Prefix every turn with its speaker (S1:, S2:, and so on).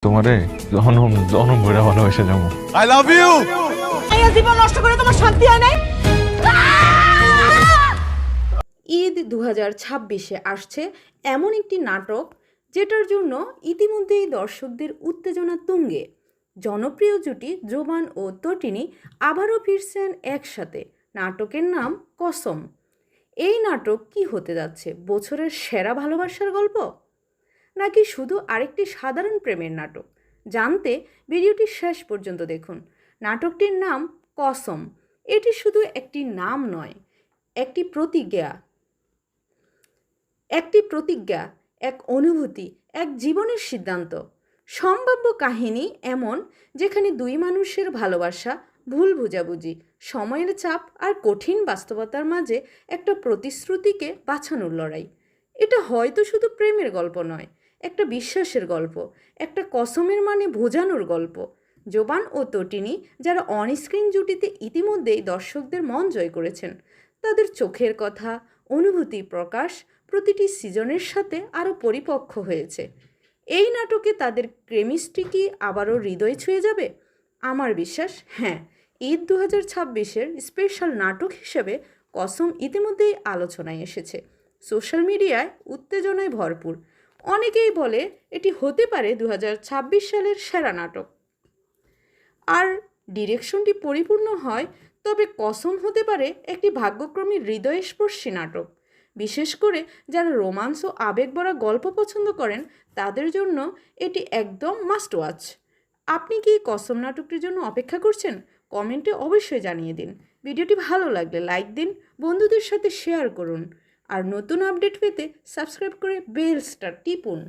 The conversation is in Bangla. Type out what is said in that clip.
S1: তোমারে জনম জনম ভরে ভালোবেসে যাবো।
S2: I love you.
S3: এই জীবন নষ্ট করে তোমার শান্তি হয় নাই। ঈদ 2026-এ আসছে এমন একটি নাটক যেটার জন্য ইতিমধ্যেই দর্শকদের উত্তেজনা তুঙ্গে। জনপ্রিয় জুটি জোবান ও তটিনী আবারও ফিরছেন একসাথে। নাটকের নাম কসম। এই নাটক কি হতে যাচ্ছে? বছরের সেরা ভালোবাসার গল্প, নাকি শুধু আরেকটি সাধারণ প্রেমের নাটক? জানতে ভিডিওটি শেষ পর্যন্ত দেখুন। নাটকটির নাম কসম। এটি শুধু একটি নাম নয়, একটি প্রতিজ্ঞা, এক অনুভূতি, এক জীবনের সিদ্ধান্ত। সম্ভাব্য কাহিনী এমন যেখানে দুই মানুষের ভালোবাসা, ভুল বোঝাবুঝি, সময়ের চাপ আর কঠিন বাস্তবতার মাঝে একটা প্রতিশ্রুতিকে বাঁচানোর লড়াই। এটা হয়তো শুধু প্রেমের গল্প নয়, একটা বিশ্বাসের গল্প, একটা কসমের মানে বোঝানোর গল্প। জোবান ও তটিনী, যারা অনস্ক্রিন জুটিতে ইতিমধ্যেই দর্শকদের মন জয় করেছেন, তাদের চোখের কথা, অনুভূতি প্রকাশ প্রতিটি সিজনের সাথে আরও পরিপক্ক হয়েছে। এই নাটকে তাদের কেমিস্ট্রি কি আবারও হৃদয় ছুঁয়ে যাবে? আমার বিশ্বাস হ্যাঁ। ঈদ 2026-এর স্পেশাল নাটক হিসেবে কসম ইতিমধ্যেই আলোচনায় এসেছে। সোশ্যাল মিডিয়ায় উত্তেজনায় ভরপুর। অনেকেই বলে এটি হতে পারে 2026 সালের সেরা নাটক। আর ডিরেকশনটি পরিপূর্ণ হয় তবে কসম হতে পারে একটি ভাগ্যক্রমী হৃদয়স্পর্শী নাটক। বিশেষ করে যারা রোমান্স ও আবেগভরা গল্প পছন্দ করেন তাদের জন্য এটি একদম মাস্ট ওয়াচ। আপনি কি কসম নাটকটির জন্য অপেক্ষা করছেন? কমেন্টে অবশ্যই জানিয়ে দিন। ভিডিওটি ভালো লাগলে লাইক দিন, বন্ধুদের সাথে শেয়ার করুন, আর নতুন আপডেট পেতে সাবস্ক্রাইব করে বেল স্টার টিপুন।